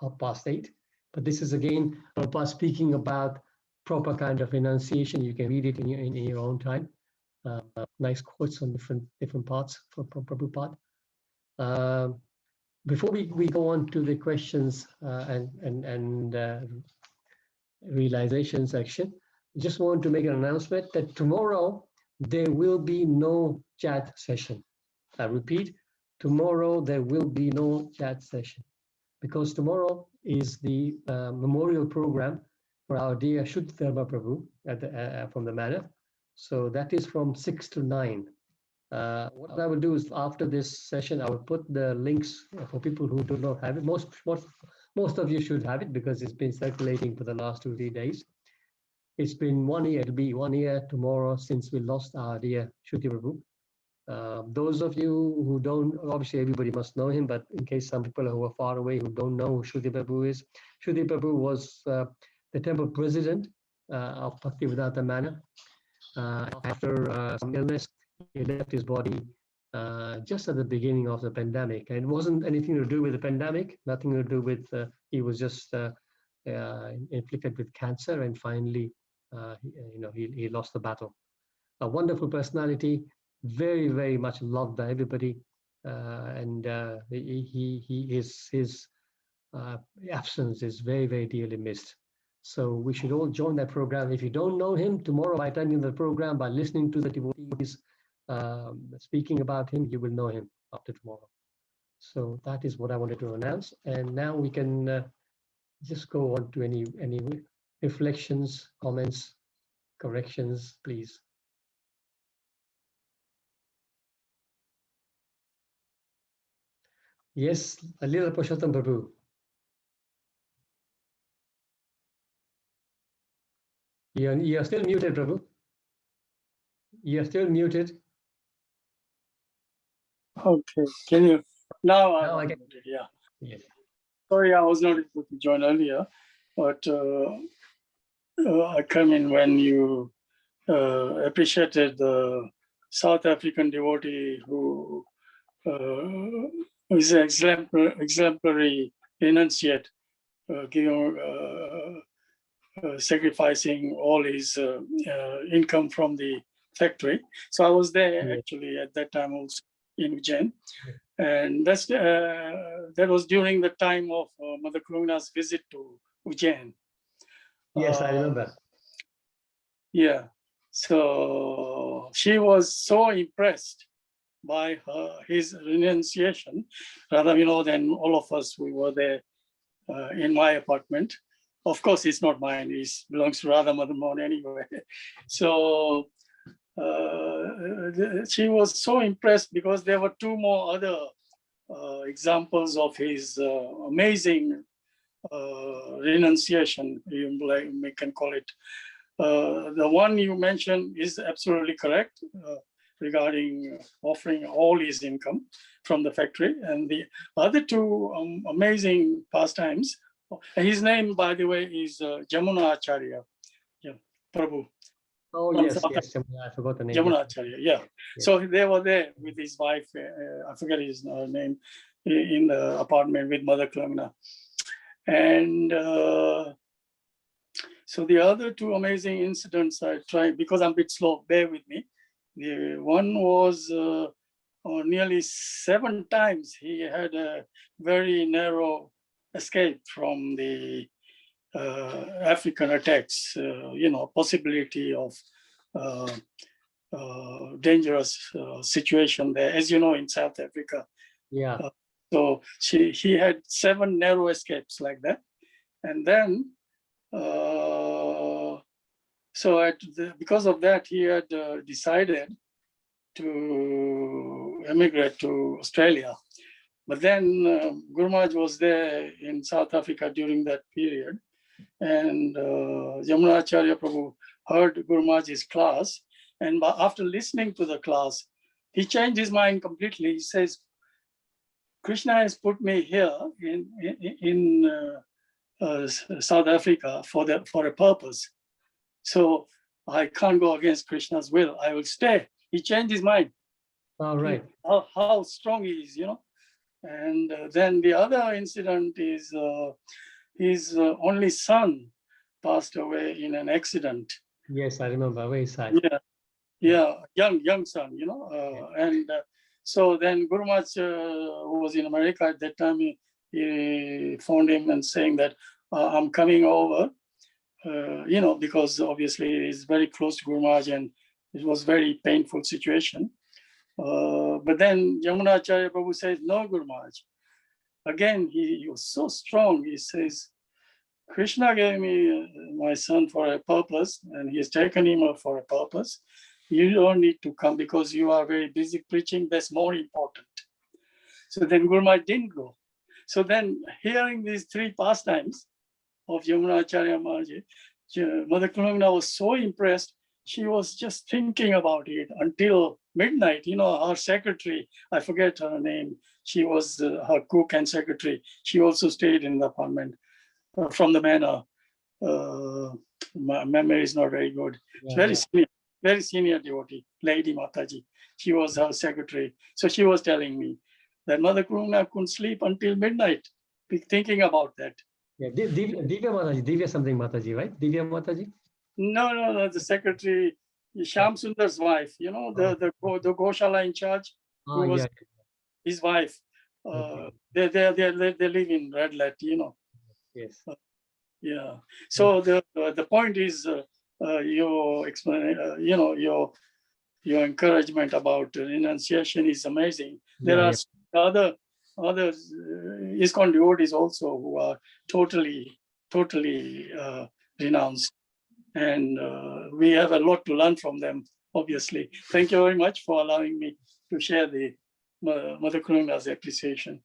8:30, but this is again Prabhupada speaking about proper kind of enunciation. You can read it in your own time. Nice quotes on different parts from Prabhupada. Before we go on to the questions and realization section, I just want to make an announcement that tomorrow there will be no chat session. I repeat, tomorrow there will be no chat session because tomorrow is the memorial program for our dear Shuddharma Prabhu from the manor. So that is from 6 to 9. What I will do is after this session, I will put the links for people who do not have it. Most of you should have it because it's been circulating for the last 2-3 days. It's been 1 year. It'll be 1 year tomorrow since we lost our dear Shuddhi Prabhu. Those of you who don't, obviously everybody must know him, but in case some people who are far away who don't know who Shuddhi Prabhu is, Shuddhi Prabhu was the temple president of Bhaktivedanta Manor. After some illness, he left his body just at the beginning of the pandemic. And it wasn't anything to do with the pandemic, nothing to do with, he was just inflicted with cancer, and finally, he lost the battle. A wonderful personality, very, very much loved by everybody, and his absence is very, very dearly missed. So we should all join that program. If you don't know him, tomorrow by attending the program, by listening to the devotees speaking about him, you will know him after tomorrow. So that is what I wanted to announce. And now we can just go on to any reflections, comments, corrections, please. Yes, a little Purushottam Prabhu. You're still muted, Prabhu. You're still muted.
Okay, can you now?
I can.
Yeah.
Yes.
Sorry, I was not able to join earlier, but I come in when you appreciated the South African devotee who is an exemplary renunciate, sacrificing all his income from the factory. So I was there actually at that time also in Ujjain. And that was during the time of Mother Karuna's visit to Ujjain.
Yes, I remember.
Yeah, so she was so impressed by his renunciation, rather, than all of us. We were there in my apartment. Of course, it's not mine. It belongs to Radha Mother Mohan anyway. So she was so impressed because there were 2 more other examples of his amazing renunciation, we can call it. The one you mentioned is absolutely correct regarding offering all his income from the factory. And the other 2 amazing pastimes, his name, by the way, is Jamuna Acharya, Prabhu.
Oh, yes, I forgot the name.
Jamuna Acharya, yeah. So they were there with his wife, I forget his name, in the apartment with Mother Klangna. And so the other 2 amazing incidents I tried, because I'm a bit slow, bear with me. The one was nearly 7 times he had a very narrow escape from the African attacks, possibility of dangerous situation there, as you know, in South Africa.
Yeah.
So he had 7 narrow escapes like that. And then, because of that, he had decided to emigrate to Australia. But then Guru Maharaj was there in South Africa during that period. and Yamuna Acharya Prabhu heard Guru Maharaj's class, and after listening to the class, he changed his mind completely. He says, Krishna has put me here in South Africa for a purpose. So I can't go against Krishna's will. I will stay. He changed his mind.
All right.
How strong he is, you know. And then the other incident is his only son passed away in an accident.
Yes, I remember. Very sad.
Yeah, young son, you know. And so then Guru Maharaj, who was in America at that time, he phoned him and saying that I'm coming over, you know, because obviously he's very close to Guru Maharaj and it was very painful situation. But then Yamuna Acharya Prabhu says, no, Guru Maharaj. Again, he was so strong. He says, Krishna gave me my son for a purpose and he has taken him for a purpose. You don't need to come because you are very busy preaching. That's more important. So then Guru Maharaj didn't go. So then hearing these three pastimes of Yamuna Acharya Maharaj, Mother Kulungna was so impressed. She was just thinking about it until midnight. You know, her secretary, I forget her name. She was her cook and secretary. She also stayed in the apartment from the manor. My memory is not very good. Very senior devotee, Lady Mataji. She was her secretary. So she was telling me that Mother Kulungna couldn't sleep until midnight, thinking about that.
Yeah, Divya Mataji, Divya something Mataji, right? Divya Mataji?
No, the secretary, Shyam Sundar's wife, you know, the Goshala in charge, who was his wife. They live in Red Let, you know.
Yes.
Yeah. So the point is your you know, your encouragement about renunciation is amazing. There are other ISKCON devotees also who are totally renounced, and we have a lot to learn from them. Obviously, thank you very much for allowing me to share the Mother Kulungna's appreciation.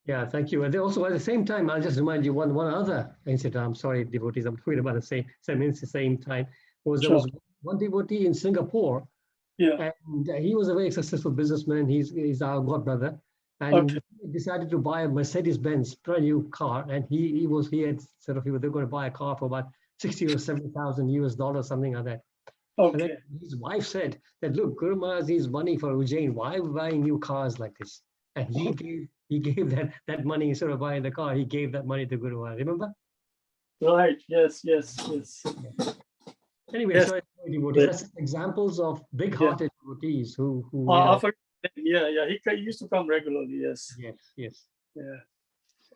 Yeah, thank you. And also at the same time, I'll just remind you one other incident. I'm sorry, devotees, I'm talking about the same time. There was one devotee in Singapore.
Yeah.
And he was a very successful businessman. He's our godbrother, and he decided to buy a Mercedes-Benz brand new car. And they were going to buy a car for about 60 or 70,000 US dollars, something like that. And then his wife said that, look, Guru Maharaj needs money for Ujjain. Why are we buying new cars like this? And he gave that money instead of buying the car. He gave that money to Guru Maharaj. Remember?
Right. Yes.
Anyway, sorry, devotees. That's examples of big-hearted devotees who
he used to come regularly. Yes.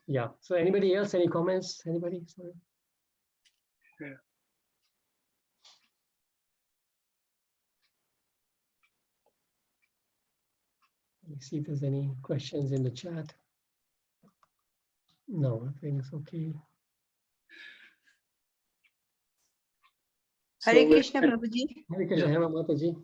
Yeah. So anybody else? Any comments? Anybody? Sorry.
Yeah.
Let me see if there's any questions in the chat. No, I think it's okay.
Hare Krishna, Prabhuji.
Hare Krishna, Hare Mataji.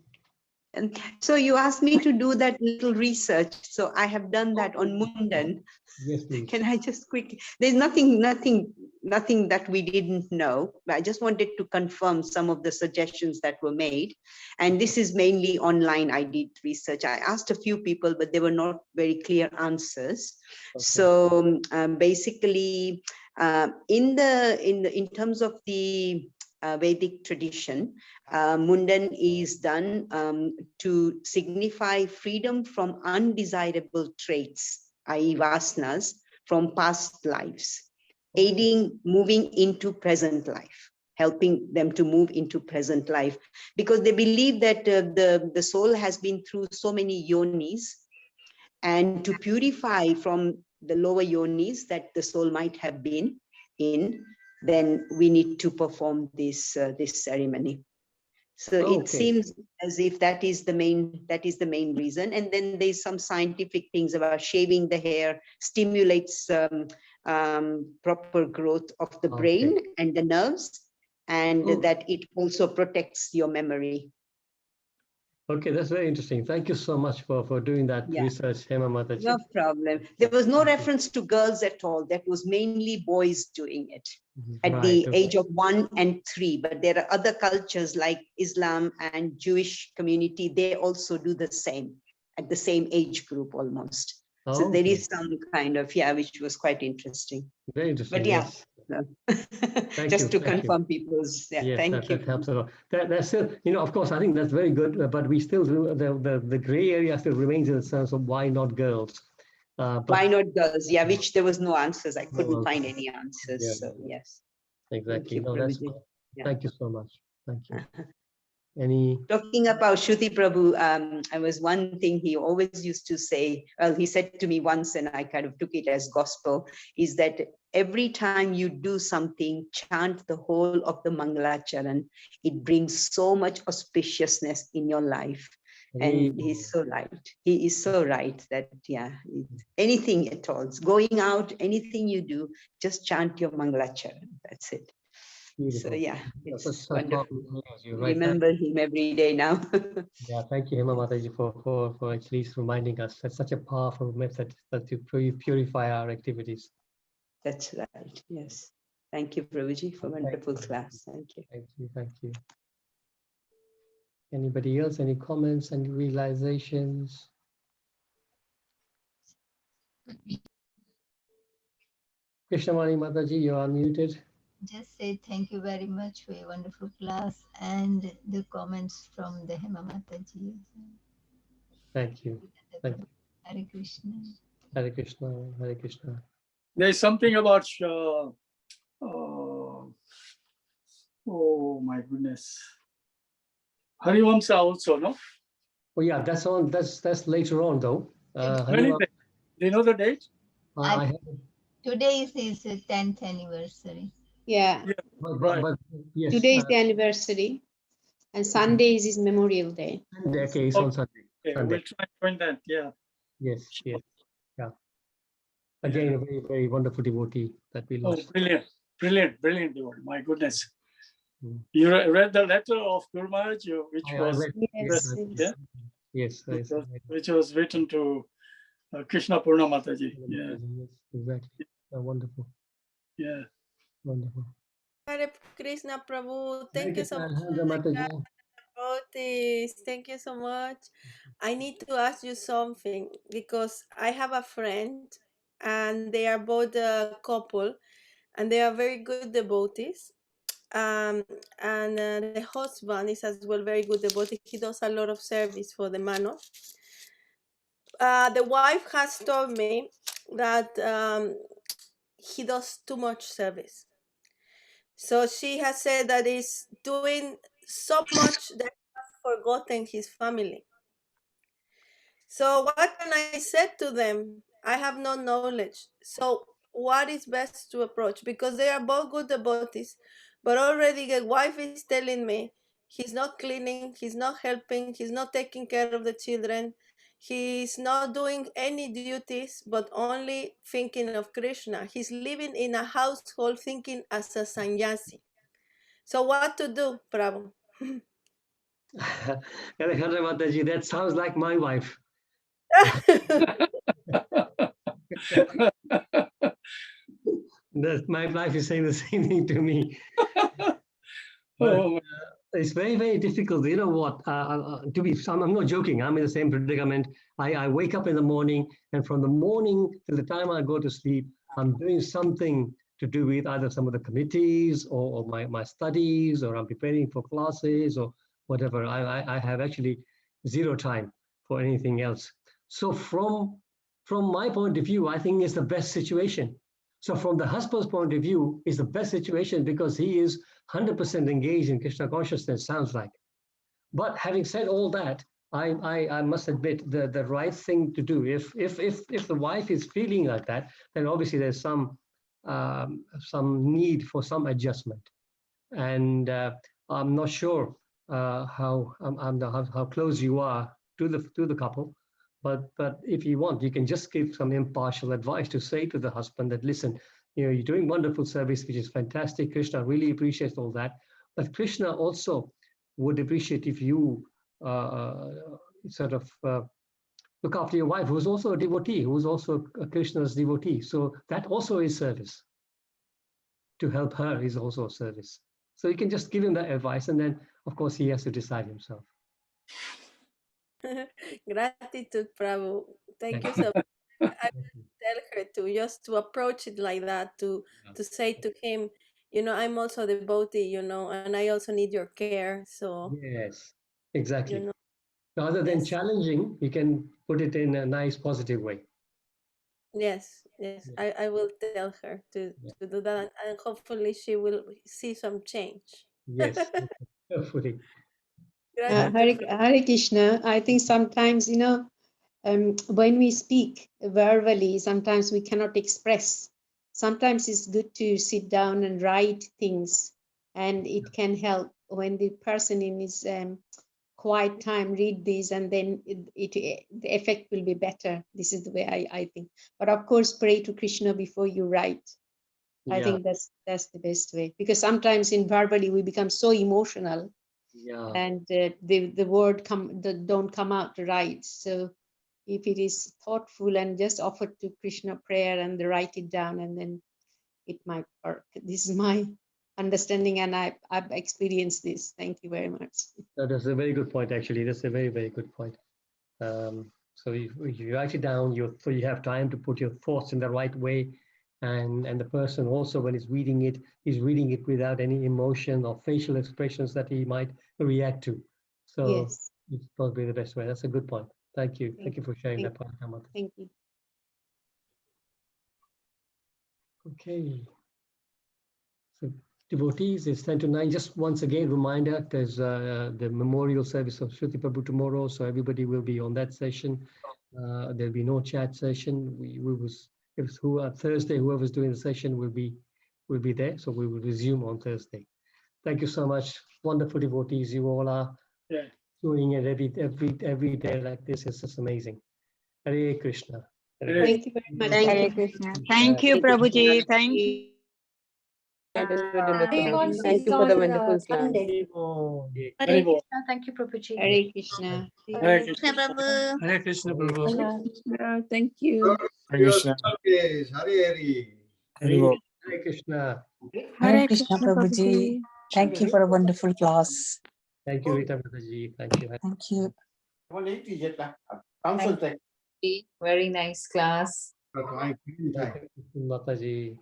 So you asked me to do that little research. So I have done that on Mundan.
Yes, please.
Can I just quickly? There's nothing that we didn't know. But I just wanted to confirm some of the suggestions that were made. And this is mainly online. I did research. I asked a few people, but they were not very clear answers. Okay. So basically, in terms of the Vedic tradition, Mundan is done to signify freedom from undesirable traits, i.e. vasanas, from past lives, aiding moving into present life, helping them to move into present life, because they believe that the soul has been through so many yonis, and to purify from the lower yonis that the soul might have been in, then we need to perform this ceremony. So it seems as if that is the main reason. And then there's some scientific things about shaving the hair stimulates proper growth of the brain and the nerves, and that it also protects your memory.
Okay, that's very interesting. Thank you so much for doing that
Yeah.
research, Hema Mataji.
No problem. There was no reference to girls at all. That was mainly boys doing it at the
Right.
age of 1 and 3. But there are other cultures like Islam and Jewish community. They also do the same at the same age group almost. So there
Okay.
is some kind of, yeah, which was quite interesting.
Very interesting.
But yeah,
Yes.
no.
Thank
just
you.
to
Thank you.
confirm people's, yeah,
Yes,
thank you.
that helps a lot. That's still, of course, I think that's very good, but we still do, the gray area still remains in the sense of why not girls? But
Why not girls? Yeah, which there was no answers. I couldn't
No
find
answers.
any answers.
Yeah,
So yes.
exactly.
Thank you,
No, that's
Prabhuji.
fine.
Yeah.
Thank you so much. Thank you. Any?
Talking about Shruti Prabhu, I was one thing he always used to say, well, he said to me once, and I kind of took it as gospel, is that every time you do something, chant the whole of the Mangalacharan. It brings so much auspiciousness in your life. And he's so right. He is so right that, yeah, anything at all, going out, anything you do, just chant your Mangalacharan. That's it.
Beautiful.
So yeah,
That's
it's
such
wonderful.
powerful news. You're right.
Remember him every day now.
Yeah, thank you, Hema Mataji, for at least reminding us. That's such a powerful method that to purify our activities.
That's right. Yes. Thank you, Prabhuji, for wonderful class. Thank you.
Thank you. Thank you. Anybody else? Any comments and realizations? Krishnamani Mataji, you're unmuted.
Just say thank you very much for your wonderful class and the comments from the Hema Mataji.
Thank you. Thank you.
Hare Krishna.
Hare Krishna. Hare Krishna.
There's something about, oh my goodness, Harivamsa also, no?
Oh yeah, that's on. That's later on though.
When is it? Do you know the date?
I have,
Today is his 10th anniversary.
Yeah.
but yes.
Today is the anniversary, and Sunday is his Memorial Day.
Okay, it's on Sunday.
Okay,
Sunday.
we'll try to find that. Yeah.
Yes. Yes. Yeah. Again, a very, very wonderful devotee that we
Oh,
lost.
brilliant, brilliant, brilliant devotee. My goodness. You read the letter of Guru Maharaj, which was
Yes,
yeah?
Yes,
which was written to Krishna Purna Mataji. Yeah.
Yes, exactly. Wonderful.
Yeah.
Wonderful.
Hare Krishna Prabhu, thank you so much.
Mataji.
Devotees, thank you so much. I need to ask you something because I have a friend and they are both a couple and they are very good devotees. And the husband is as well very good devotee. He does a lot of service for the Mano. The wife has told me that he does too much service. So she has said that he's doing so much that he has forgotten his family. So what can I say to them? I have no knowledge. So what is best to approach? Because they are both good devotees, but already the wife is telling me he's not cleaning, he's not helping, he's not taking care of the children, he's not doing any duties, but only thinking of Krishna. He's living in a household thinking as a sannyasi. So what to do, Prabhu?
Alejandra Mataji, that sounds like my wife. My wife is saying the same thing to me. But, it's very, very difficult. You know what? I'm not joking. I'm in the same predicament. I wake up in the morning, and from the morning till the time I go to sleep, I'm doing something to do with either some of the committees or my studies, or I'm preparing for classes or whatever. I have actually zero time for anything else. So from my point of view, I think it's the best situation. So from the husband's point of view, it's the best situation because he is 100% engaged in Krishna consciousness, sounds like. But having said all that, I must admit the right thing to do, if the wife is feeling like that, then obviously there's some need for some adjustment. And I'm not sure how close you are to the couple. But if you want, you can just give some impartial advice to say to the husband that, listen, you're doing wonderful service, which is fantastic. Krishna really appreciates all that. But Krishna also would appreciate if you sort of look after your wife, who's also a devotee, who's also a Krishna's devotee. So that also is service. To help her is also service. So you can just give him that advice, and then, of course, he has to decide himself.
Gratitude, Prabhu. Thank you so much. I will tell her to just to approach it like that, to say to him, you know, I'm also a devotee, you know, and I also need your care. So
Yes, exactly.
you know,
Rather than
yes.
challenging, you can put it in a nice, positive way.
Yes, I will tell her to do that, and hopefully she will see some change.
Yes, hopefully.
Hare Krishna, I think sometimes, you know, when we speak verbally, sometimes we cannot express. Sometimes it's good to sit down and write things, and it can help when the person in his quiet time read this, and then the effect will be better. This is the way I think. But of course, pray to Krishna before you write. I think that's the best way, because sometimes in verbally we become so emotional, and the word don't come out right. So if it is thoughtful and just offered to Krishna prayer and they write it down, and then it might work. This is my understanding, and I've experienced this. Thank you very much.
That's a very good point, actually. That's a very, very good point. So you write it down, so you have time to put your thoughts in the right way. And the person also, when he's reading it, is reading it without any emotion or facial expressions that he might react to. So it's probably the best way. That's a good point. Thank you. Thank you for sharing that point.
Thank you.
Okay. So devotees, it's 10 to 9. Just once again, reminder, there's the memorial service of Shruti Prabhu tomorrow. So everybody will be on that session. There'll be no chat session. Thursday, whoever's doing the session will be there. So we will resume on Thursday. Thank you so much. Wonderful devotees. You all are doing it every day like this. It's just amazing. Hare Krishna.
Thank you very much.
Hare Krishna. Thank you, Prabhuji. Thank you.
Thank you for the wonderful class.
Sunday.
Hare Krishna.
Thank you, Prabhuji.
Hare Krishna.
Hare Krishna.
Prabhu.
Hare Krishna, Prabhu.
Thank you.
Hare Krishna.
Hare Krishna.
Hare Krishna Prabhuji. Thank you for a wonderful class.
Thank you, Rita Mataji. Thank you.
Thank you.
Thank you. Very nice class.
Thank you, Mataji.